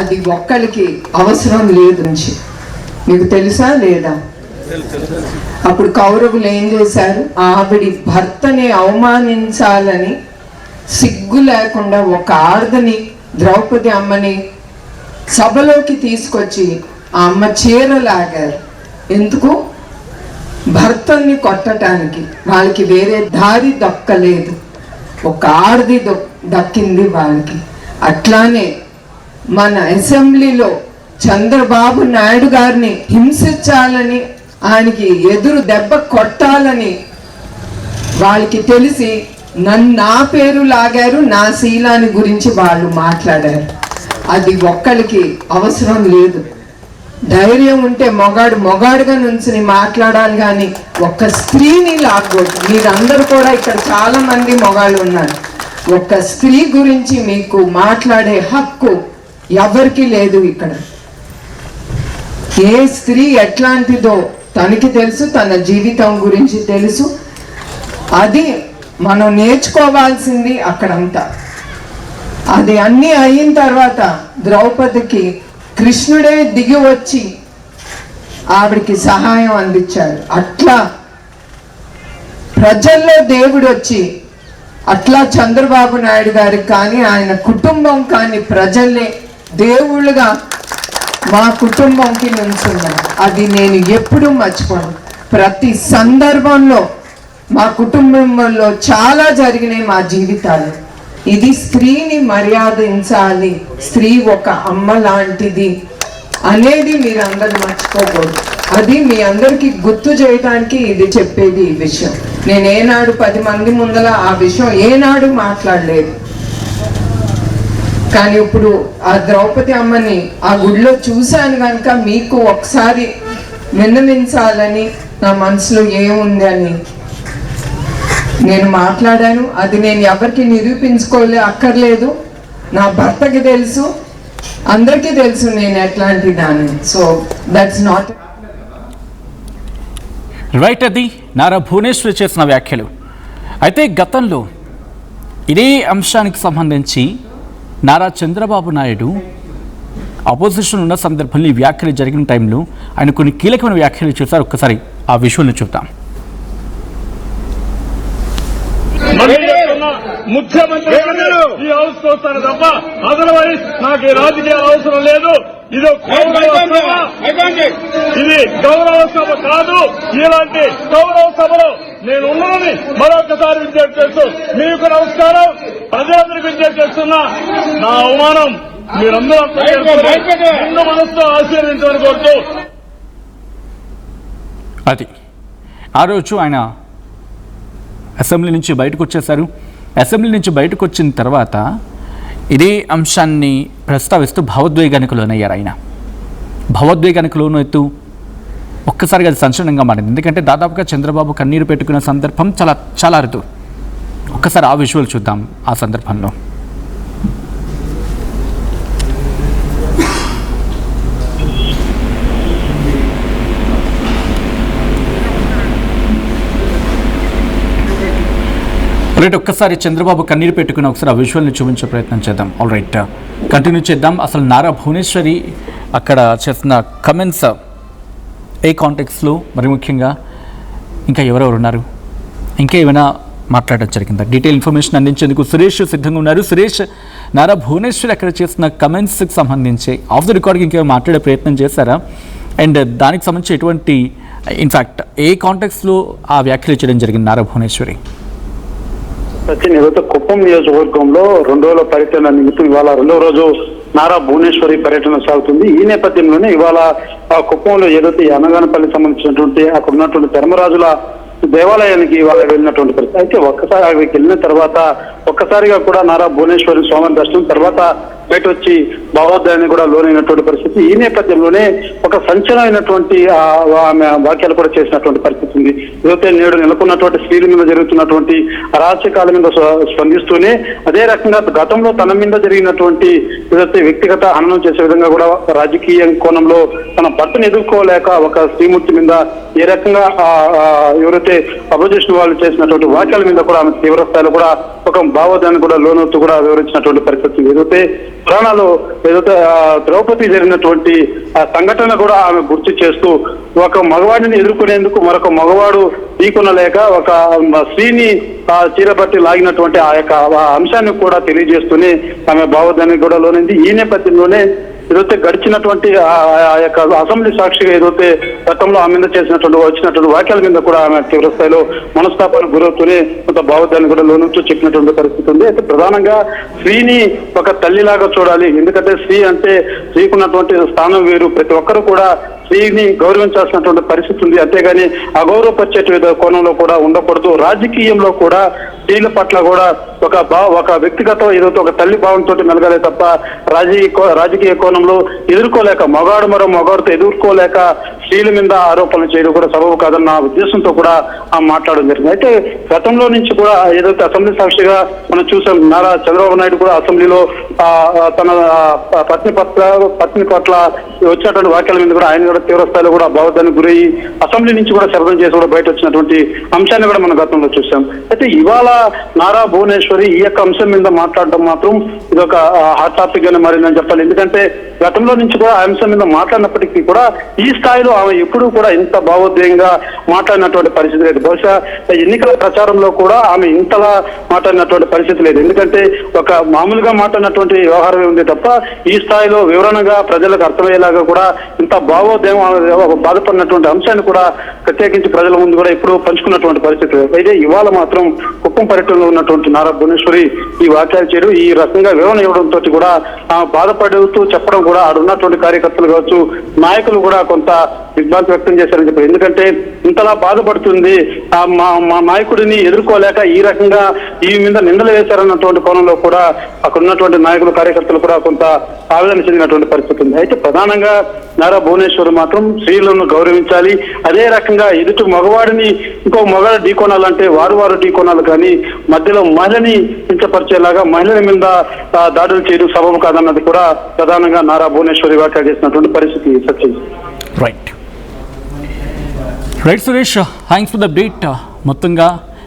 అది ఒక్కరికి అవసరం లేదు నుంచి మీకు తెలుసా లేదా? అప్పుడు కౌరవులు ఏం చేశారు? ఆవిడి భర్తని అవమానించాలని సిగ్గు లేకుండా ఒక ఆడదని, ద్రౌపది అమ్మని సభలోకి తీసుకొచ్చి ఆ అమ్మ చీర లాగారు. ఎందుకు? భర్తని కొట్టడానికి. వాళ్ళకి వేరే దారి దక్కలేదు, ఒక ఆడది దక్కింది వాళ్ళకి. అట్లానే మన అసెంబ్లీలో చంద్రబాబు నాయుడు గారిని హింసించాలని, ఆయనకి ఎదురు దెబ్బ కొట్టాలని వాళ్ళకి తెలిసి నా పేరు లాగారు, నా శీలాన్ని గురించి వాళ్ళు మాట్లాడారు. అది ఒక్కరికి అవసరం లేదు. ధైర్యం ఉంటే మొగాడుగా నుంచుని మాట్లాడాలి, కానీ ఒక్క స్త్రీని లాగకూడదు. మీరందరూ కూడా ఇక్కడ చాలా మంది మొగాళ్ళు ఉన్నారు. ఒక్క స్త్రీ గురించి మీకు మాట్లాడే హక్కు ఎవరికి లేదు ఇక్కడ. ఏ స్త్రీ ఎట్లాంటిదో తనకి తెలుసు, తన జీవితం గురించి తెలుసు. అది మనం నేర్చుకోవాల్సింది అక్కడంతా. అది అన్నీ అయిన తర్వాత ద్రౌపదికి కృష్ణుడే దిగి వచ్చి ఆవిడికి సహాయం అందించాడు. అట్లా ప్రజల్లో దేవుడు వచ్చి, అట్లా చంద్రబాబు నాయుడు గారికి కానీ ఆయన కుటుంబం కానీ ప్రజల్ని దేవుళ్ళుగా మా కుటుంబంకి నుంచున్నారు. అది నేను ఎప్పుడూ మర్చిపోను. ప్రతి సందర్భంలో మా కుటుంబంలో చాలా జరిగినాయి మా జీవితాలు. ఇది స్త్రీని మర్యాదించాలి, స్త్రీ ఒక అమ్మ లాంటిది అనేది మీరందరూ మర్చిపోకూడదు. అది మీ అందరికీ గుర్తు చేయడానికి ఇది చెప్పేది ఈ విషయం. నేను ఏనాడు 10 మంది ముందల ఆ విషయం ఏనాడు మాట్లాడలేదు. కానీ ఇప్పుడు ఆ ద్రౌపది అమ్మని ఆ గుడిలో చూశాను కనుక మీకు ఒకసారి విన్నవించాలని నా మనసులో ఏముంది అని నేను మాట్లాడాను. అది నేను ఎవరికి అక్కర్లేదు. నా భర్తకి తెలుసు, అందరికీ తెలుసు నేను ఎట్లాంటి దాన్ని. So that's not right. అది నారా భువనేశ్వరి చేసిన వ్యాఖ్యలు. అయితే గతంలో ఇదే అంశానికి సంబంధించి నారా చంద్రబాబు నాయుడు అపోజిషన్ ఉన్న సందర్భంలో ఈ వ్యాఖ్యలు జరిగిన టైంలో ఆయన కొన్ని కీలకమైన వ్యాఖ్యలు చేశారు. ఒక్కసారి ఆ విషయాన్ని చూద్దాం. ముఖ్యమంత్రి ఈ హౌస్ కు వస్తాను తప్ప అదర్వైజ్ నాకు ఈ రాజకీయాలు అవసరం లేదు. ఇది గౌరవ సభ కాదు. ఇలాంటి గౌరవ సభలో నేను ఉన్నానని మరొకసారి విజ్ఞప్తి చేస్తూ మీకు నమస్కారం. ప్రజలందరికీ విజ్ఞప్తి చేస్తున్నా, నా అవమానం మీరందరూ నిండు మనసుతో ఆశీర్వించమని కోరుతూ. అది ఆ రోజు ఆయన అసెంబ్లీ నుంచి బయటకు వచ్చేశారు. అసెంబ్లీ నుంచి బయటకు వచ్చిన తర్వాత ఇదే అంశాన్ని ప్రస్తావిస్తూ భావోద్వేగానికి లోనయ్యారు. ఆయన భావోద్వేగానికి లోనవుతూ ఒక్కసారిగా అది సంచలనంగా మారింది. ఎందుకంటే దాదాపుగా చంద్రబాబు కన్నీరు పెట్టుకున్న సందర్భం చాలా అరుదు. ఒక్కసారి ఆ విజువల్ చూద్దాం. ఆ సందర్భంలో రైట్, ఒక్కసారి చంద్రబాబు కన్నీరు పెట్టుకుని ఒకసారి ఆ విజువల్ని చూపించే ప్రయత్నం చేద్దాం. ఆల్ రైట్, కంటిన్యూ చేద్దాం. అసలు నారా భువనేశ్వరి అక్కడ చేస్తున్న కమెంట్స్ ఏ కాంటెక్స్లో, మరి ముఖ్యంగా ఇంకా ఎవరెవరు ఉన్నారు, ఇంకా ఏమైనా మాట్లాడడం జరిగిందా, డీటెయిల్ ఇన్ఫర్మేషన్ అందించేందుకు సురేష్ సిద్ధంగా ఉన్నారు. సురేష్, నారా భువనేశ్వరి అక్కడ చేస్తున్న కమెంట్స్కి సంబంధించి ఆఫ్ ది రికార్డ్కి ఇంకేమైనా మాట్లాడే ప్రయత్నం చేశారా? అండ్ దానికి సంబంధించి ఎటువంటి ఇన్ఫ్యాక్ట్ ఏ కాంటెక్స్లో ఆ వ్యాఖ్యలు చేయడం జరిగింది నారా భువనేశ్వరి? సచిన్, ఏదైతే కుప్పం నియోజకవర్గంలో 2 రోజుల పర్యటన నిమిత్తం ఇవాళ 2వ రోజు నారా భువనేశ్వరి పర్యటన సాగుతుంది. ఈ నేపథ్యంలోనే ఇవాళ కుప్పంలో ఏదైతే అనగానపల్లి సంబంధించినటువంటి అక్కడ ఉన్నటువంటి ధర్మరాజుల దేవాలయానికి ఇవాళ వెళ్ళినటువంటి పరిస్థితి. అయితే ఒక్కసారి అక్కడికి వెళ్ళిన తర్వాత ఒక్కసారిగా కూడా నారా భువనేశ్వరి స్వామి దర్శనం తర్వాత బయట వచ్చి భావోద్వేగాన్ని కూడా లోనైనటువంటి పరిస్థితి. ఈ నేపథ్యంలోనే ఒక సంచలనమైనటువంటి ఆమె వ్యాఖ్యలు కూడా చేసినటువంటి పరిస్థితి ఉంది. ఏదైతే నేడు నెలకొన్నటువంటి స్త్రీల మీద జరుగుతున్నటువంటి అరాచకాల మీద స్పందిస్తూనే అదే రకంగా గతంలో తన మీద జరిగినటువంటి ఏదైతే వ్యక్తిగత హననం చేసే విధంగా కూడా రాజకీయ కోణంలో తన భర్తను ఎదుర్కోలేక ఒక శ్రీమూర్తి మీద ఏ రకంగా ఎవరైతే అపోజిషన్ వాళ్ళు చేసినటువంటి వ్యాఖ్యల మీద కూడా ఆమె తీవ్ర స్థాయిలో కూడా ఒక భావోద్వేగాన్ని కూడా లోనవుతూ కూడా వివరించినటువంటి పరిస్థితి. ఏదైతే పురాణాలు ఏదైతే ద్రౌపది జరిగినటువంటి ఆ సంఘటన కూడా ఆమె గుర్తు చేస్తూ ఒక మగవాడిని ఎదుర్కొనేందుకు మరొక మగవాడు ఢీకొనలేక ఒక స్త్రీని చీరబట్టి లాగినటువంటి ఆ యొక్క అంశాన్ని కూడా తెలియజేస్తూనే ఆమె భావోద్వేగానికి కూడా లోనింది. ఈ నేపథ్యంలోనే ఏదైతే గడిచినటువంటి ఆ యొక్క అసెంబ్లీ సాక్షిగా ఏదైతే గతంలో ఆమె మీద వచ్చినటువంటి వ్యాఖ్యల మీద కూడా ఆమె తీవ్ర స్థాయిలో మనస్తాపానికి గురవుతూనే కొంత భావోద్వేగానికి కూడా లోనుంటూ చెప్పినటువంటి పరిస్థితి ఉంది. అయితే ప్రధానంగా స్త్రీని ఒక తల్లిలాగా చూడాలి, ఎందుకంటే స్త్రీ అంటే స్త్రీకున్నటువంటి స్థానం వేరు, ప్రతి ఒక్కరు కూడా స్త్రీని గౌరవించాల్సినటువంటి పరిస్థితి ఉంది. అంతేగాని అగౌరవపరిచేట కోణంలో కూడా ఉండకూడదు. రాజకీయంలో కూడా స్త్రీల పట్ల కూడా ఒక వ్యక్తిగత ఏదైతే ఒక తల్లి భావంతో మెలగాలే తప్ప రాజకీయ కోణంలో ఎదుర్కోలేక మరో మగాడితో ఎదుర్కోలేక స్త్రీల మీద ఆరోపణలు చేయడం కూడా సబబు కాదన్న ఉద్దేశంతో కూడా మాట్లాడడం జరిగింది. అయితే గతంలో నుంచి కూడా ఏదైతే అసెంబ్లీ సాక్షిగా మనం చూసాం, నారా చంద్రబాబు నాయుడు కూడా అసెంబ్లీలో తన పత్ని పట్ల వచ్చినటువంటి వ్యాఖ్యల మీద కూడా ఆయన కూడా తీవ్ర స్థాయిలో కూడా భావోద్వేగానికి గురయ్యి అసెంబ్లీ నుంచి కూడా శబ్దం చేసి కూడా బయట వచ్చినటువంటి అంశాన్ని కూడా మనం గతంలో చూసాం. అయితే ఇవాళ నారా భువనేశ్వరి ఈ యొక్క అంశం మీద మాట్లాడడం మాత్రం ఇది ఒక హాట్ టాపిక్ గానే మారిందని చెప్పాలి. ఎందుకంటే గతంలో నుంచి కూడా ఆ అంశం మీద మాట్లాడినప్పటికీ కూడా ఈ స్థాయిలో ఆమె ఎప్పుడూ కూడా ఇంత భావోద్వేగంగా మాట్లాడినటువంటి పరిస్థితి లేదు. బహుశా ఎన్నికల ప్రచారంలో కూడా ఆమె ఇంతలా మాట్లాడినటువంటి పరిస్థితి లేదు. ఎందుకంటే ఒక మామూలుగా మాట్లాడినటువంటి వ్యవహారమే ఉంది తప్ప ఈ స్థాయిలో వివరణగా ప్రజలకు అర్థమయ్యేలాగా కూడా ఇంత భావోద్వేగం బాధపడినటువంటి అంశాన్ని కూడా ప్రత్యేకించి ప్రజల ముందు కూడా ఎప్పుడూ పంచుకున్నటువంటి పరిస్థితి. అయితే ఇవాళ మాత్రం కుప్పం పర్యటనలో ఉన్నటువంటి నారా భువనేశ్వరి ఈ వ్యాఖ్యలు చేయడం, ఈ రకంగా వివరణ ఇవ్వడంతో కూడా బాధపడుతూ చెప్పడం కూడా ఆడున్నటువంటి కార్యకర్తలు కావచ్చు, నాయకులు కూడా కొంత దిగ్భ్రాంతి వ్యక్తం చేశారని చెప్పారు. ఎందుకంటే ఇంతలా బాధపడుతుంది, మా నాయకుడిని ఎదుర్కోలేక ఈ రకంగా ఈ మీద నిందలు వేశారన్నటువంటి కోణంలో కూడా అక్కడ ఉన్నటువంటి నాయకులు కార్యకర్తలు కూడా కొంత ఆవేదన చెందినటువంటి పరిస్థితి ఉంది. అయితే ప్రధానంగా నారా భువనేశ్వరి మాత్రం స్త్రీలను గౌరవించాలి, అదే రకంగా ఎదుటి మగవాడిని ఇంకో మగవాడు ఢీకొనాలంటే వారు ఢీకొనాలి, కానీ మధ్యలో మహిళని కించపరిచేలాగా మహిళల మీద దాడులు చేయడం సబబు కాదన్నది కూడా ప్రధానంగా నారా భువనేశ్వరి వ్యాఖ్య చేసినటువంటి పరిస్థితి. సత్యం. Right Suresh, thanks for the update. మొత్తంగా